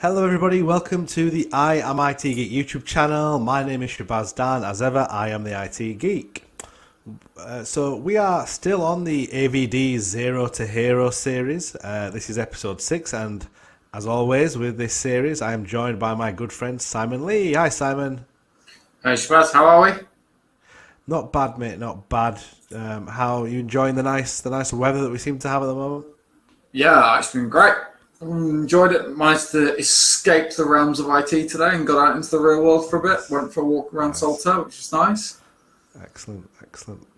Hello everybody, welcome to the I Am IT Geek YouTube channel. My name is Shabazz Dan. As ever, I am the IT Geek. So we are still on the AVD Zero to Hero series. This is episode 6, and as always with this series, I am joined by my good friend Simon Lee. Hi Simon. Hey Shabazz, how are we? Not bad, mate, not bad. How are you enjoying the nice weather that we seem to have at the moment? Yeah, it's been great. Enjoyed it. Managed to escape the realms of IT today and got out into the real world for a bit. Went for a walk around Nice. Salto, which was nice. Excellent,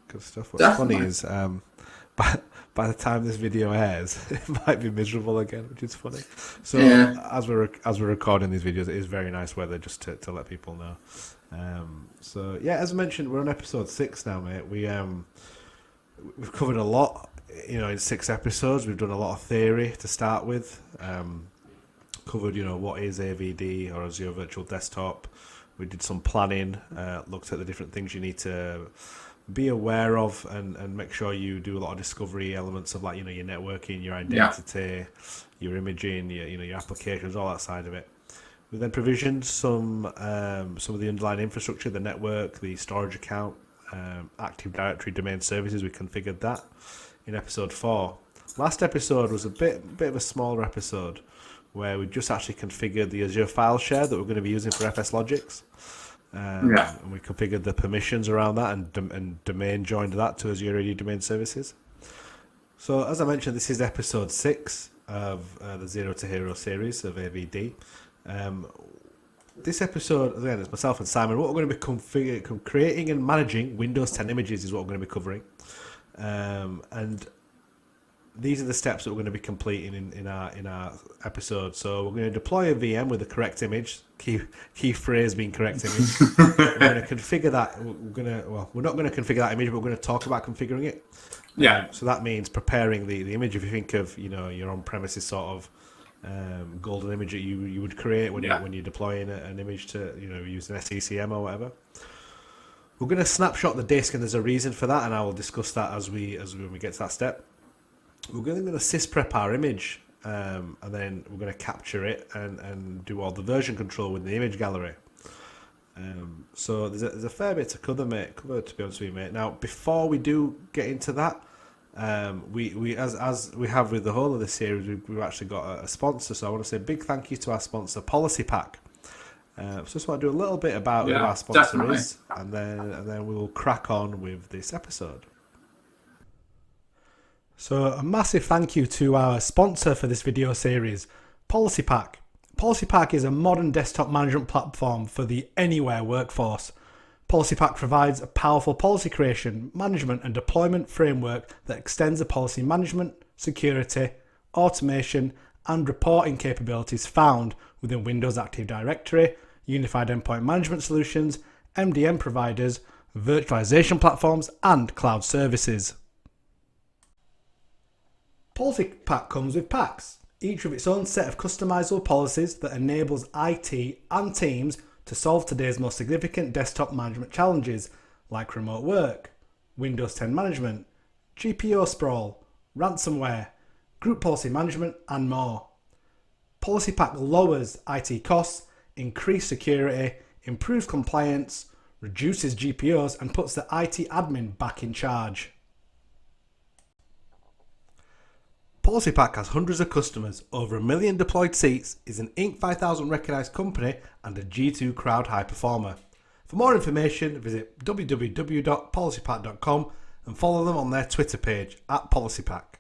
good stuff. What's funny Definitely. is by the time this video airs, it might be miserable again, which is funny. So Yeah. as we're recording these videos, it is very nice weather, just to let people know. So yeah, as I mentioned, we're on episode 6 now, mate. We've covered a lot, in 6 episodes. We've done a lot of theory to start with. Covered, what is AVD or Azure Virtual Desktop. We did some planning, looked at the different things you need to be aware of and make sure you do a lot of discovery elements of, like, your networking, your Yeah. identity, your imaging, your applications, all that side of it. We then provisioned some of the underlying infrastructure, the network, the storage account, Active Directory domain services. We configured that in episode 4. Last episode was a bit of a smaller episode where we just actually configured the Azure file share that we're going to be using for FS Logics. Yeah. And we configured the permissions around that and domain joined that to Azure AD domain services. So as I mentioned, this is episode 6 of the Zero to Hero series of AVD. This episode, again, it's myself and Simon. What we're going to be creating and managing Windows 10 images is what we're going to be covering. And these are the steps that we're going to be completing in our episode. So we're going to deploy a VM with the correct image. Key phrase being correct image. We're going to configure that. We're not going to configure that image, but we're going to talk about configuring it. Yeah. So that means preparing the image. If you think of your on-premises sort of golden image that you would create when you're deploying an image to use an SCCM or whatever. We're going to snapshot the disk, and there's a reason for that, and I will discuss that when we get to that step. We're going to Sysprep our image, and then we're going to capture it and do all the version control with the image gallery. So there's a fair bit to cover, to be honest with you, mate. Now, before we do get into that, we as we have with the whole of this series, we've actually got a sponsor. So I want to say a big thank you to our sponsor, Policypak. So just want to do a little bit about who our sponsor definitely. is, and then we will crack on with this episode. So a massive thank you to our sponsor for this video series, Policypak. Policypak is a modern desktop management platform for the anywhere workforce. Policypak provides a powerful policy creation, management and deployment framework that extends the policy management, security, automation and reporting capabilities found within Windows Active Directory, Unified Endpoint Management Solutions, MDM providers, virtualization platforms and cloud services. Policypak comes with packs, each with its own set of customizable policies that enables IT and teams to solve today's most significant desktop management challenges like remote work, Windows 10 management, GPO sprawl, ransomware, group policy management and more. Policypak lowers IT costs, increases security, improves compliance, reduces GPOs and puts the IT admin back in charge. Policypak has hundreds of customers, over 1 million deployed seats, is an Inc. 5000 recognised company and a G2 crowd high performer. For more information, visit www.policypak.com and follow them on their Twitter page @Policypak.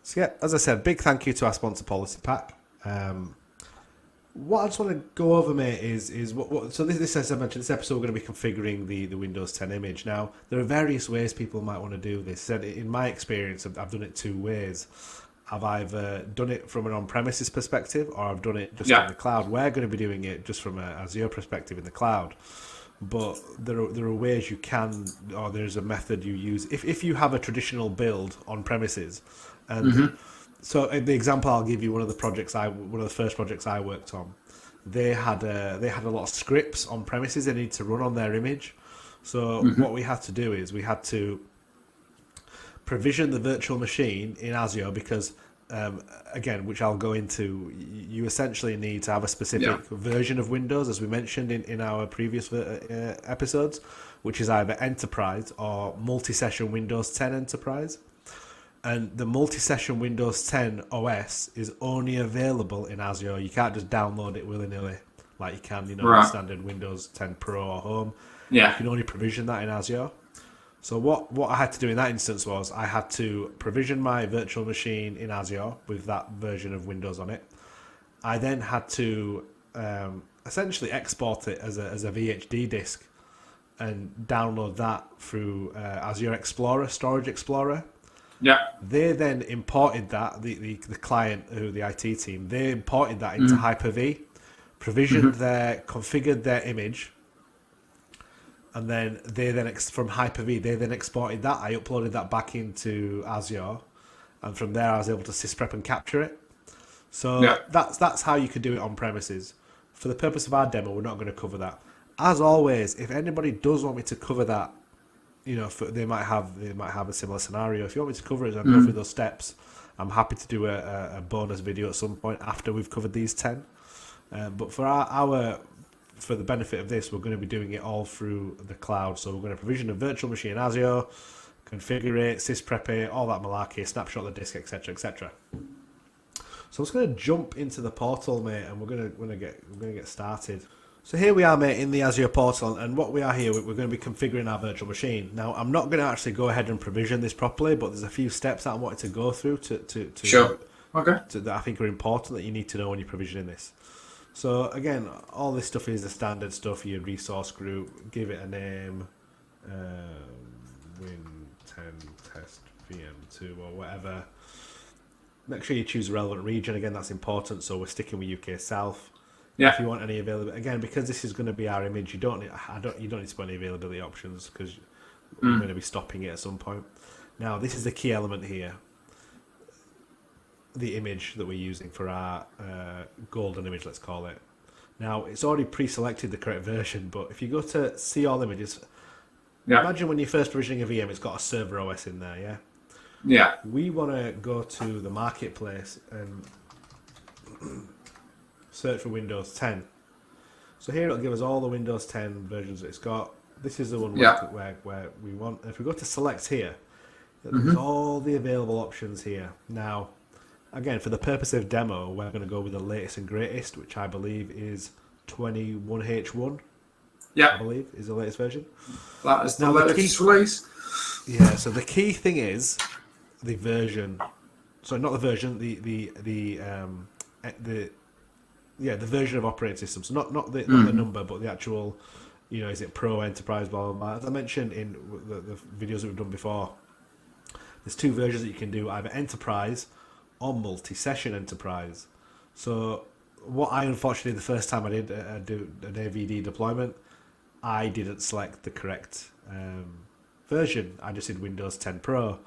So yeah, as I said, big thank you to our sponsor Policypak. What I just want to go over, mate, is what. So this, as I mentioned, this episode we're going to be configuring the Windows 10 image. Now, there are various ways people might want to do this. Said in my experience, I've done it 2 ways. I've either done it from an on-premises perspective, or I've done it just in the cloud. We're going to be doing it just from an Azure perspective in the cloud. But there are ways you can, or there's a method you use if you have a traditional build on premises, and. So the example I'll give you, one of the first projects I worked on, they had a lot of scripts on premises they need to run on their image. So what we had to do is we had to provision the virtual machine in Azure, because again, which I'll go into, you essentially need to have a specific version of Windows, as we mentioned in our previous episodes, which is either Enterprise or multi-session Windows 10 Enterprise. And the multi-session Windows 10 OS is only available in Azure. You can't just download it willy-nilly like you can, with standard Windows 10 Pro or Home. Yeah. You can only provision that in Azure. So what I had to do in that instance was I had to provision my virtual machine in Azure with that version of Windows on it. I then had to essentially export it as a VHD disk and download that through Azure Explorer, Storage Explorer. Yeah. They then imported that, the client, the IT team, they imported that into Hyper-V, provisioned configured their image, and then from Hyper-V, they then exported that. I uploaded that back into Azure, and from there I was able to Sysprep and capture it. So that's how you could do it on premises. For the purpose of our demo, we're not going to cover that. As always, if anybody does want me to cover that, they might have a similar scenario. If you want me to cover it and go through those steps, I'm happy to do a bonus video at some point after we've covered these 10. But for the benefit of this, we're going to be doing it all through the cloud. So we're going to provision a virtual machine in Azure, configure it, Sysprep it, all that malarkey, snapshot the disk, etc., etc. So I'm just going to jump into the portal, mate, and we're going to get started. So here we are, mate, in the Azure portal, and what we are here, we're going to be configuring our virtual machine. Now, I'm not going to actually go ahead and provision this properly, but there's a few steps that I wanted to go through Sure. Okay. that I think are important that you need to know when you're provisioning this. So again, all this stuff is the standard stuff. Your resource group, give it a name, Win10 test VM2 or whatever. Make sure you choose a relevant region. Again, that's important. So we're sticking with UK South. Yeah. If you want any availability, again, because this is going to be our image, you don't need to put any availability options because we're going to be stopping it at some point. Now, this is the key element here. The image that we're using for our golden image, let's call it. Now, it's already pre-selected the correct version, but if you go to see all images, imagine when you're first provisioning a VM, it's got a server OS in there, yeah? Yeah. We want to go to the marketplace and search for Windows 10. So here it'll give us all the Windows 10 versions that it's got. This is the one where we want. If we go to select here, there's all the available options here. Now, again, for the purpose of demo, we're going to go with the latest and greatest, which I believe is 21H1. Yeah. I believe is the latest version. That is the latest release. Yeah, so the key thing is the version. Sorry, not the version, the version of operating system. So not the number, but the actual, is it Pro, Enterprise, blah, blah, blah. As I mentioned in the videos that we've done before, there's two versions that you can do, either Enterprise or multi-session Enterprise. So what I unfortunately, the first time I did do an AVD deployment, I didn't select the correct version. I just did Windows 10 Pro.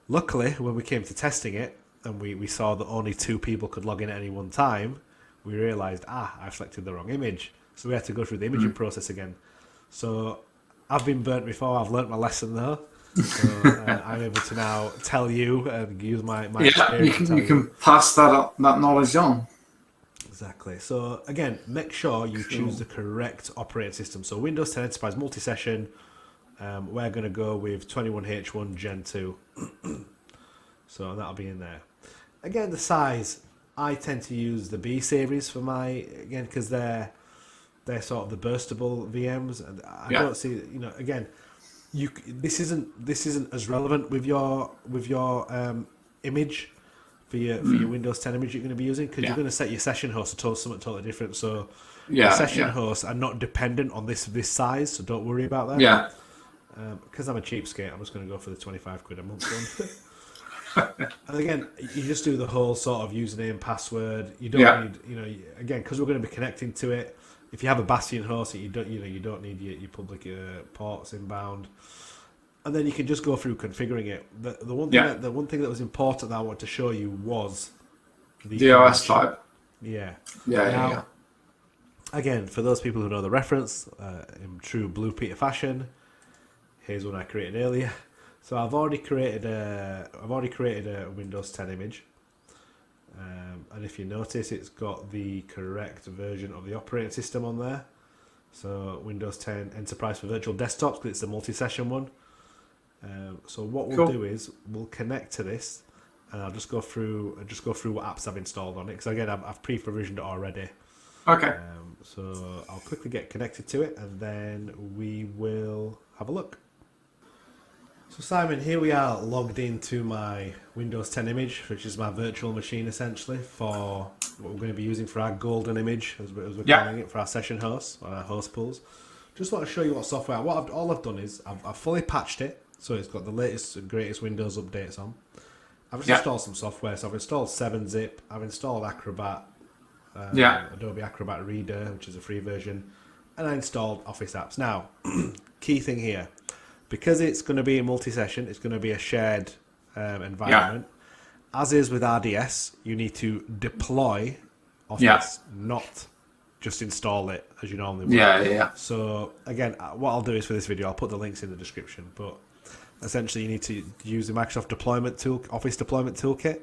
Luckily, when we came to testing it, and we saw that only 2 people could log in at any one time, we realised, I've selected the wrong image. So we had to go through the imaging process again. So I've been burnt before, I've learnt my lesson though. So I'm able to now tell you and use my experience. You can pass that knowledge on. Exactly. So again, make sure you choose the correct operating system. So Windows 10 Enterprise Multi-Session, we're going to go with 21H1 Gen 2. So that'll be in there. Again, the size, I tend to use the B series for again, because they're sort of the burstable VMs, and I don't see, again, this isn't as relevant with your image for your Windows 10 image you're going to be using, because you're going to set your session host to something totally different. So your session hosts are not dependent on this size, so don't worry about that. Yeah. Because I'm a cheapskate, I'm just going to go for the 25 quid a month one. And again, you just do the whole sort of username, password. You don't need, again, because we're going to be connecting to it. If you have a Bastion host, you don't need your public ports inbound. And then you can just go through configuring it. The one thing that was important that I wanted to show you was the OS type. Yeah. Yeah. Again, for those people who know the reference, in true Blue Peter fashion, here's one I created earlier. So I've already created a Windows 10 image. And if you notice, it's got the correct version of the operating system on there. So Windows 10 Enterprise for Virtual Desktops, because it's a multi-session one. So what we'll do is we'll connect to this, and I'll just go through what apps I've installed on it. Because again, I've pre-provisioned it already. Okay. So I'll quickly get connected to it, and then we will have a look. So Simon, here we are logged into my Windows 10 image, which is my virtual machine essentially for what we're going to be using for our golden image, as we're calling it, for our session hosts, or our host pools. Just want to show you what software. All I've done is I've fully patched it, so it's got the latest and greatest Windows updates on. I've just installed some software, so I've installed 7-Zip, I've installed Acrobat, Adobe Acrobat Reader, which is a free version, and I installed Office apps. Now, key thing here, because it's going to be a multi-session, it's going to be a shared environment. As is with RDS, you need to deploy Office, not just install it as you normally would. So again, what I'll do is for this video, I'll put the links in the description. But essentially, you need to use the Microsoft Office Deployment Toolkit.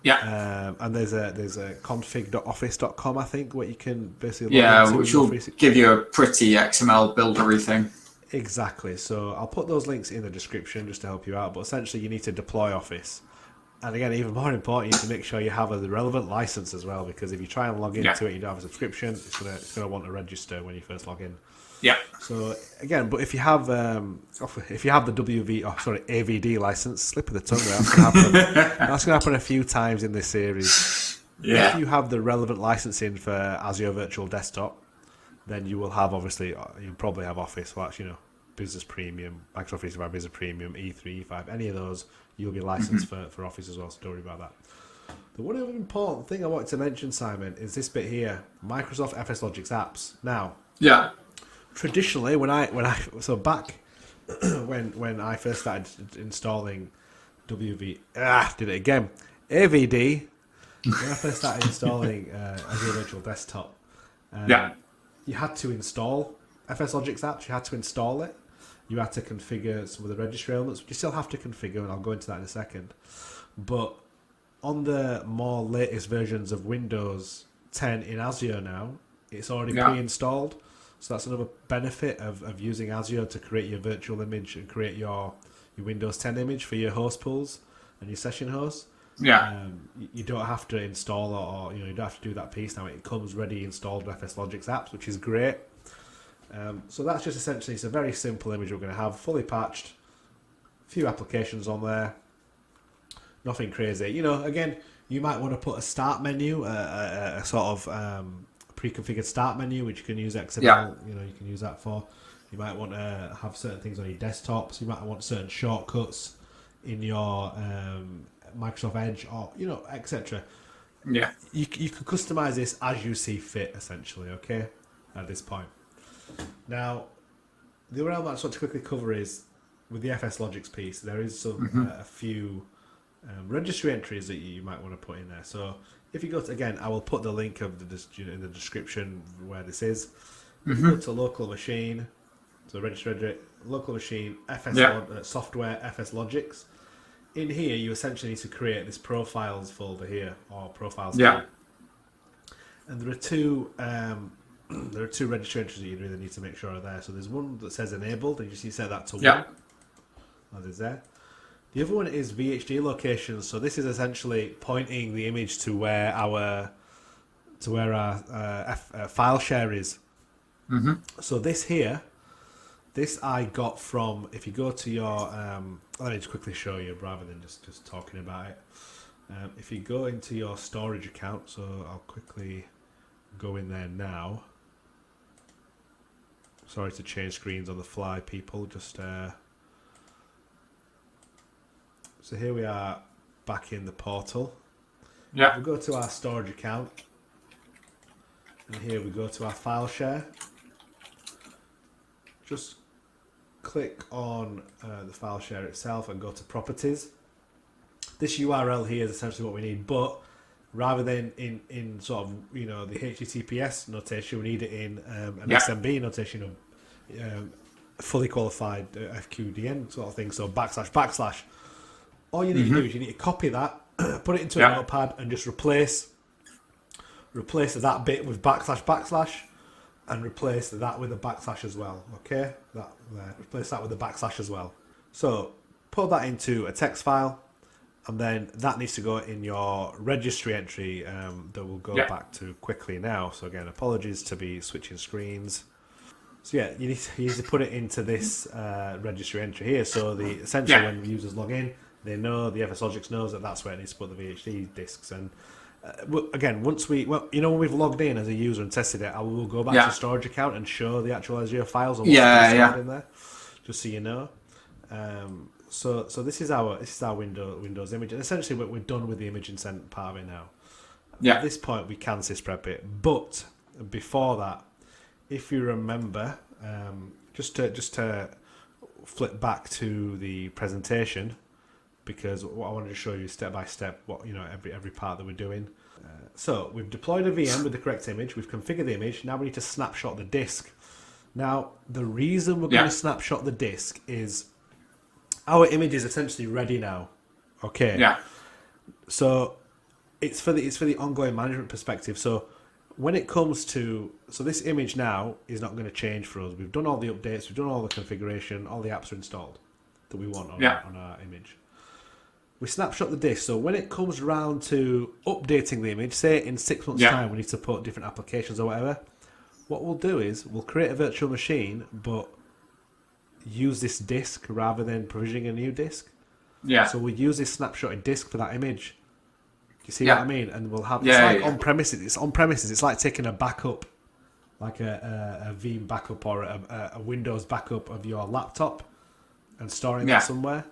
And there's a config.office.com, I think, where you can basically which will give you a pretty XML buildery thing. Exactly. So I'll put those links in the description just to help you out. But essentially, you need to deploy Office. And again, even more important, you need to make sure you have a relevant license as well, because if you try and log into it, you don't have a subscription, it's gonna want to register when you first log in. So again, but if you have the AVD license, slip of the tongue there, that's gonna happen a few times in this series. If you have the relevant licensing for Azure Virtual Desktop, then you will have you'll probably have Office, Business Premium, Microsoft 365 Business Premium, E3, E5, any of those, you'll be licensed for Office as well, so don't worry about that. The one other important thing I wanted to mention, Simon, is this bit here, Microsoft FSLogix apps. Now, traditionally, when I back when I first started installing AVD, when I first started installing Azure Virtual Desktop, you had to install FSLogix apps. You had to install it. You had to configure some of the registry elements, which you still have to configure, and I'll go into that in a second. But on the more latest versions of Windows 10 in Azure now, it's already pre-installed. So that's another benefit of using Azure to create your virtual image and create your Windows 10 image for your host pools and your session hosts. You don't have to install or you don't have to do that piece now. It comes ready installed with FSLogix apps, which is great. So that's just essentially, it's a very simple image we're going to have, fully patched, a few applications on there, nothing crazy. Again, you might want to put a start menu, a sort of pre-configured start menu, which you can use XML, you can use that for. You might want to have certain things on your desktops, you might want certain shortcuts in your Microsoft Edge, or, etc. You can customize this as you see fit, essentially, okay, at this point. Now, the other element I just want to quickly cover is, with the FSLogix piece, there is a few registry entries that you might want to put in there. So if you go to, again, I will put the link of in the description where this is. If you go to local machine, so register local machine, software, FSLogix. In here, you essentially need to create this profiles folder here, or profiles folder. And there are two registry entries that you really need to make sure are there. So there's one that says enabled, and you see set that to 1. That is there. The other one is VHD locations. So this is essentially pointing the image to where our file share is. So this I got from, if you go to your, let me just quickly show you rather than just talking about it. If you go into your storage account, so I'll quickly go in there now. Sorry to change screens on the fly, people. So here we are back in the portal. We'll go to our storage account. And here we go to our file share. Just click on the file share itself and go to properties. This URL here is essentially what we need, but rather than in sort of the HTTPS notation, we need it in an SMB notation of fully qualified FQDN sort of thing. So //. All you need to do is you need to copy that put it into a notepad and just replace that bit with // and replace that with a backslash as well. Okay, replace that with a backslash as well. So put that into a text file, and then that needs to go in your registry entry that we'll go back to quickly now. So again, apologies to be switching screens. So yeah, you need to put it into this registry entry here. So essentially when users log in, they know, the FSLogix knows that that's where it needs to put the VHD disks. And again, when we've logged in as a user and tested it, I will go back to the storage account and show the actual Azure files and what's stored in there, just so you know. So this is our Windows image, and essentially we're done with the image and sent part of it now. At this point, we can sysprep it, but before that, if you remember, just to flip back to the presentation, because what I wanted to show you step by step, every part that we're doing. So we've deployed a VM with the correct image. We've configured the image. Now we need to snapshot the disk. Now the reason we're going to snapshot the disk is our image is essentially ready now. Okay. Yeah. So it's for the ongoing management perspective. So when it comes to, this image now is not going to change for us. We've done all the updates, we've done all the configuration, all the apps are installed that we want on our image. We snapshot the disk. So when it comes around to updating the image, say in 6 months' time, we need to put different applications or whatever. What we'll do is we'll create a virtual machine, but use this disk rather than provisioning a new disk. Yeah. So we'll use this snapshotted disk for that image. You see what I mean? And we'll have on premises. It's on premises. It's like taking a backup, like a Veeam backup or a Windows backup of your laptop, and storing that somewhere.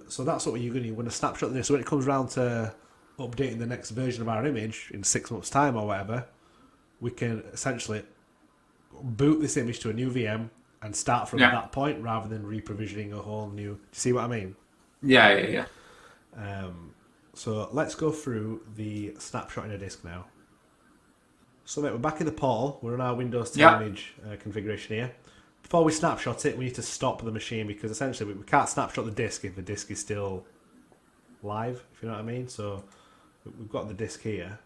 So that's what you're going to. You want to snapshot this. So when it comes around to updating the next version of our image in 6 months' time or whatever, we can essentially boot this image to a new VM and start from that point rather than re-provisioning a whole new. Do you see what I mean? Yeah. So let's go through the snapshot in a disk now. So mate, we're back in the portal. We're on our Windows 10 image configuration here. Before we snapshot it, we need to stop the machine because essentially we can't snapshot the disk if the disk is still live, if you know what I mean. So we've got the disk here.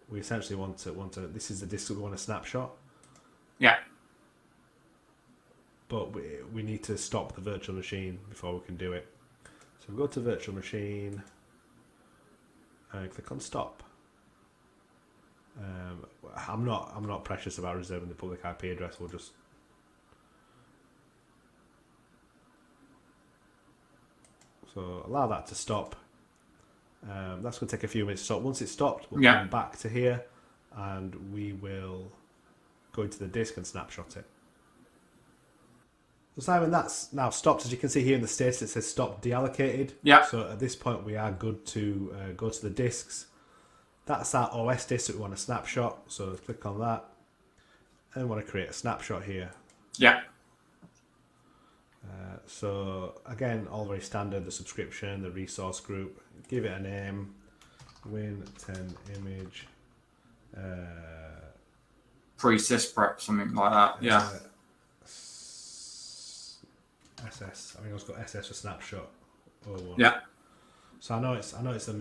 We essentially want to. This is the disk that we want to snapshot. Yeah. But we need to stop the virtual machine before we can do it. So we go to virtual machine and click on stop. I'm not precious about reserving the public IP address. We'll just allow that to stop. That's going to take a few minutes to stop. Once it's stopped, we'll come back to here and we will go into the disk and snapshot it. So Simon, that's now stopped. As you can see here in the status, it says stop deallocated. Yeah. So at this point, we are good to go to the disks. That's our OS disk that we want to snapshot. So let's click on that. And we want to create a snapshot here. Yeah. So again, all very standard, the subscription, the resource group. Give it a name. Win10 image. Pre-Sysprep, something like that. Yeah. SS. I think it's got SS for snapshot. Yeah. So I know it's the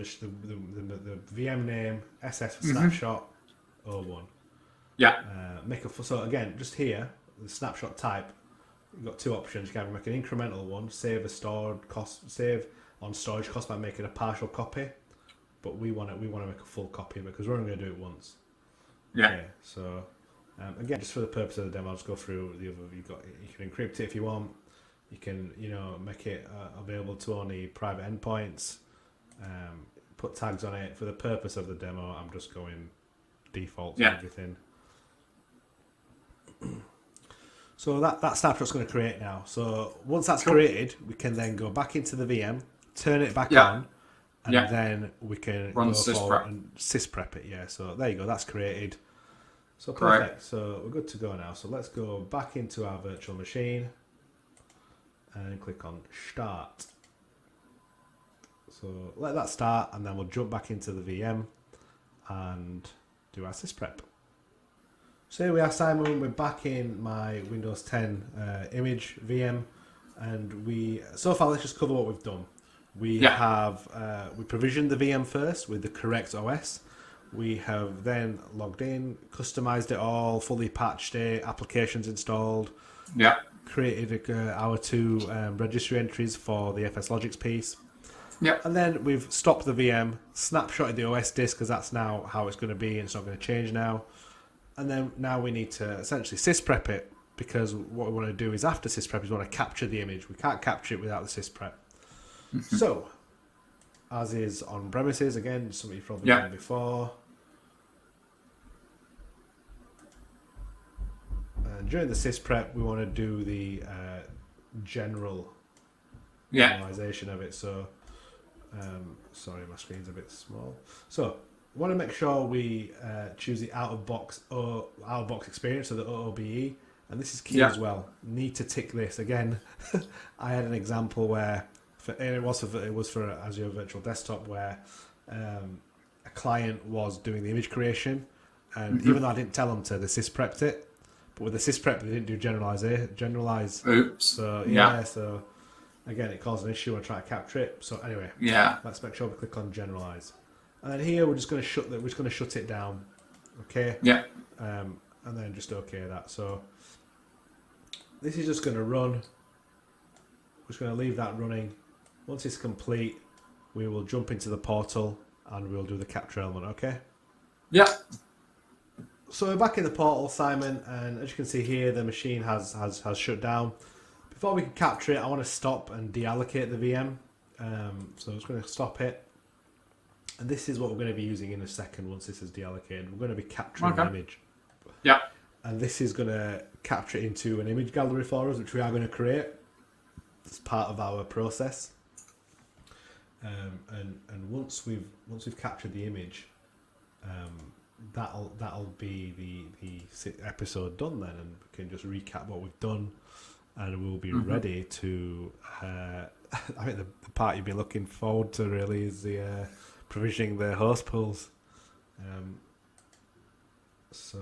VM name SS for snapshot 01. Yeah. So again, just here the snapshot type. You've got two options. You can either make an incremental one, save on storage cost by making a partial copy, but we want to make a full copy of it because we're only going to do it once. Yeah. Okay, so again, just for the purpose of the demo, I'll just go through the other. You can encrypt it if you want. You can make it available to only private endpoints. Put tags on it. For the purpose of the demo, I'm just going default and everything. So that snapshot's going to create now. So once that's created, we can then go back into the VM, turn it back on, and then we can run go forward and sysprep it. Yeah, so there you go. That's created. So perfect. So we're good to go now. So let's go back into our virtual machine and click on start. So let that start, and then we'll jump back into the VM and do our sysprep. So here we are, Simon. We're back in my Windows 10 image VM, and so far let's just cover what we've done. We have we provisioned the VM first with the correct OS. We have then logged in, customized it all, fully patched it, applications installed. Yeah. Created our 2 registry entries for the FS Logics piece. Yeah. And then we've stopped the VM, snapshotted the OS disk because that's now how it's going to be and it's not going to change now. And then now we need to essentially Sysprep it, because what we want to do is after Sysprep is we want to capture the image. We can't capture it without the Sysprep. So, as is on premises, again, something you've probably done before. And during the Sysprep, we want to do the generalization of it. So, sorry, my screen's a bit small. So, we want to make sure we choose the out-of-box experience, so the OOBE, and this is key as well. Need to tick this again. I had an example where, it was for Azure Virtual Desktop, where a client was doing the image creation, and even though I didn't tell them to, they sysprepped it. But with the Sysprep, they didn't do generalize. Oops. So so again, it caused an issue when trying to capture it. So anyway, let's make sure we click on generalize, and then here we're just going to shut it down. Okay. Yeah. And then just okay that. So this is just going to run. We're just going to leave that running. Once it's complete, we will jump into the portal and we'll do the capture element. Okay. Yeah. So we're back in the portal, Simon, and as you can see here, the machine has shut down. Before we can capture it, I want to stop and deallocate the VM. So I'm just going to stop it. And this is what we're going to be using in a second once this is deallocated. We're going to be capturing an image. Yeah. And this is going to capture it into an image gallery for us, which we are going to create as part of our process. And once we've captured the image, that'll be the episode done then, and we can just recap what we've done, and we'll be ready to I think the part you've been looking forward to really is the provisioning the host pools. So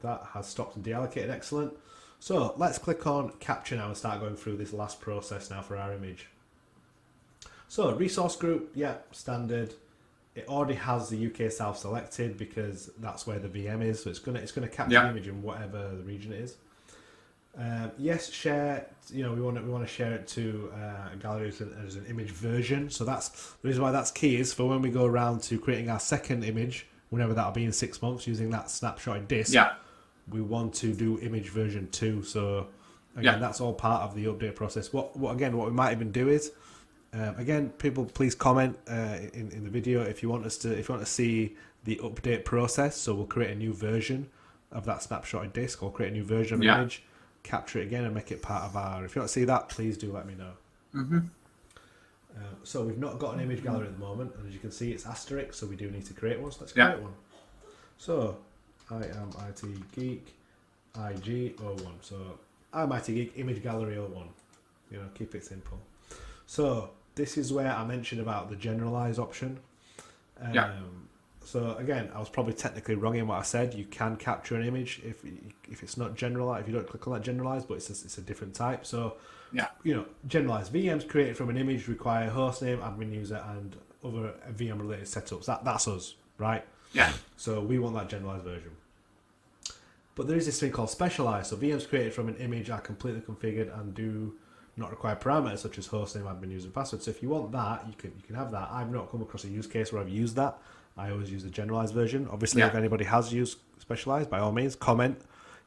that has stopped and deallocated. Excellent. So let's click on capture now and start going through this last process now for our image. So resource group, standard. It already has the UK South selected because that's where the VM is. So it's gonna capture the image in whatever the region it is. Yes, share. We want to share it to a gallery as an image version. So that's the reason why that's key, is for when we go around to creating our second image, whenever that'll be in 6 months, using that snapshot disk. Yeah. We want to do image version 2. So again, that's all part of the update process. What we might even do is, again, people please comment in the video if you want to see the update process. So we'll create a new version of that snapshot disk, or create a new version of an image, capture it again and make it part of our. If you want to see that, please do let me know. So we've not got an image gallery at the moment, and as you can see, it's asterisk, so we do need to create one. So let's create one. So I am IT Geek IG01. So I'm IT Geek Image Gallery 01. Keep it simple. So this is where I mentioned about the generalize option. So again, I was probably technically wrong in what I said. You can capture an image if it's not generalized, if you don't click on that generalize, but it's a different type. So generalized VMs created from an image require hostname, admin user, and other VM related setups. That's us, right? Yeah. So we want that generalized version. But there is this thing called specialized. So VMs created from an image are completely configured and do not require parameters such as hostname, admin user, and password. So if you want that, you can have that. I've not come across a use case where I've used that. I always use the generalized version. Obviously, if anybody has used specialized, by all means, comment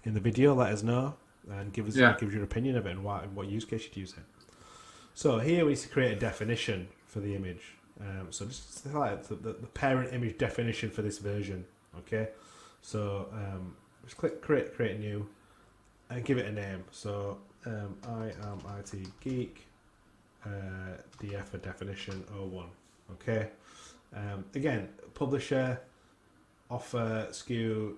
in the video, let us know, and give your opinion of it and what use case you'd use it. So here we need to create a definition for the image. So just like the parent image definition for this version. Okay, so just click create new and give it a name. So I am IT Geek DF for definition 01. Okay. Again, publisher, offer, SKU.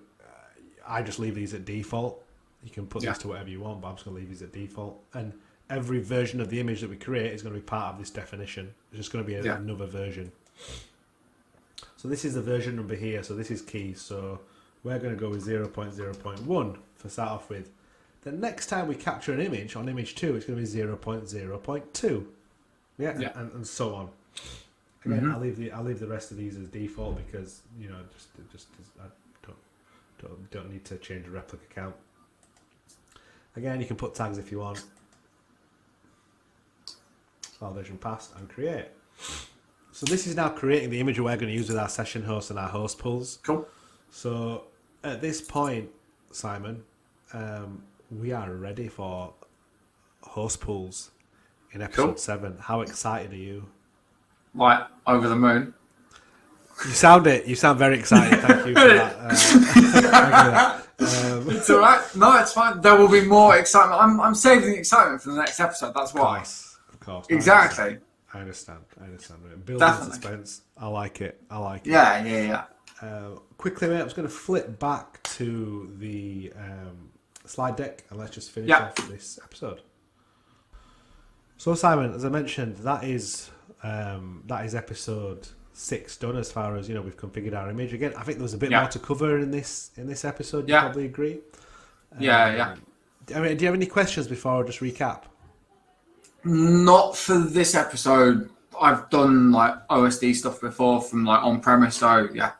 I just leave these at default. You can put these to whatever you want, but I'm just going to leave these at default. And every version of the image that we create is going to be part of this definition. It's just going to be another version. So this is the version number here. So this is key. So we're going to go with 0.0.1 to start off with. The next time we capture an image on image 2, it's going to be 0.0.2. And so on. Again, I'll leave the rest of these as default because just I don't need to change a replica count. Again, you can put tags if you want. Validation passed and create. So this is now creating the image we're going to use with our session host and our host pools. Cool. So at this point, Simon, we are ready for host pools in episode 7. How excited are you? Like over the moon. You sound very excited. Thank you for that. It's all right. No, it's fine. There will be more excitement. I'm saving the excitement for the next episode. That's why. Of course. Exactly. I understand. Building suspense. I like it. Yeah. Quickly, mate, I'm just going to flip back to the slide deck and let's just finish off this episode. So, Simon, as I mentioned, that is episode 6 done as far as we've configured our image. Again, I think there was a bit more to cover in this episode. You probably agree. Yeah. I mean, do you have any questions before I just recap? Not for this episode. I've done like OSD stuff before from like on premise, so yeah.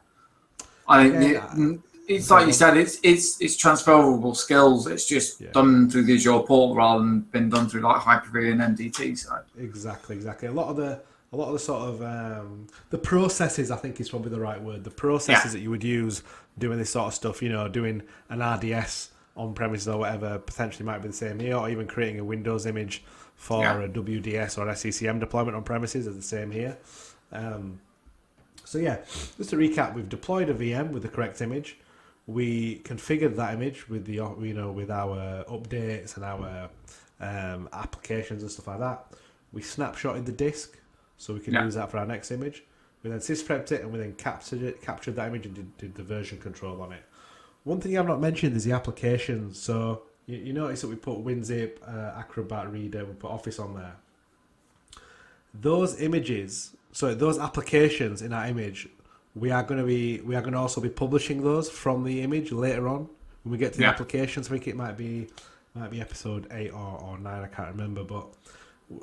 I think it's like you said, it's transferable skills. It's just done through the Azure portal rather than been done through like Hyper-V and MDT. So exactly. A lot of the sort of the processes, I think, is probably the right word. The processes that you would use doing this sort of stuff, doing an RDS on premises or whatever, potentially might be the same here, or even creating a Windows image for a WDS or SCCM deployment on premises is the same here. So just to recap, we've deployed a VM with the correct image. We configured that image with the with our updates and our applications and stuff like that. We snapshotted the disk so we can use that for our next image. We then Sysprepped it and we then captured that image and did the version control on it. One thing I've not mentioned is the applications. So you notice that we put WinZip, Acrobat Reader, we put Office on there. Those images, so those applications in our image, we are going to also be publishing those from the image later on when we get to the applications. I think it might be episode 8 or 9. I can't remember, but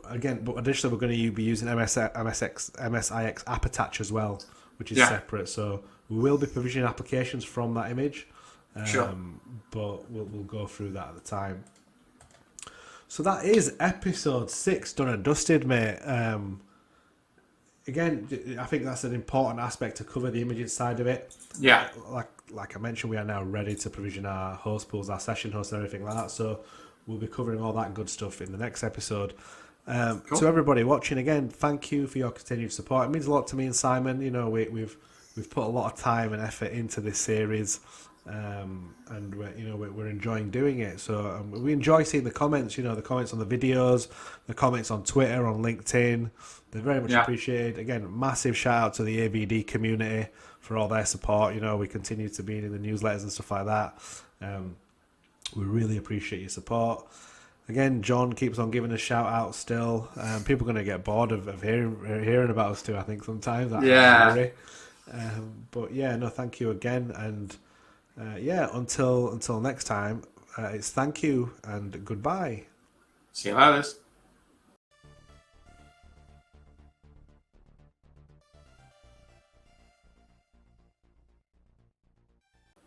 additionally we're going to be using MSIX app attach as well, which is separate. So we will be provisioning applications from that image. But we'll go through that at the time. So that is episode 6 done and dusted, mate. Again, I think that's an important aspect to cover, the imaging side of it. Yeah. Like I mentioned, we are now ready to provision our host pools, our session hosts, and everything like that. So we'll be covering all that good stuff in the next episode. Cool. To everybody watching, again, thank you for your continued support. It means a lot to me and Simon. We've put a lot of time and effort into this series. And we're enjoying doing it. So we enjoy seeing the comments. The comments on the videos, the comments on Twitter, on LinkedIn. They're very much appreciated. Again, massive shout out to the AVD community for all their support. We continue to be in the newsletters and stuff like that. We really appreciate your support. Again, John keeps on giving us shout out still. People are going to get bored of hearing about us too, I think, sometimes. But thank you again. And until next time, it's thank you and goodbye. See you later.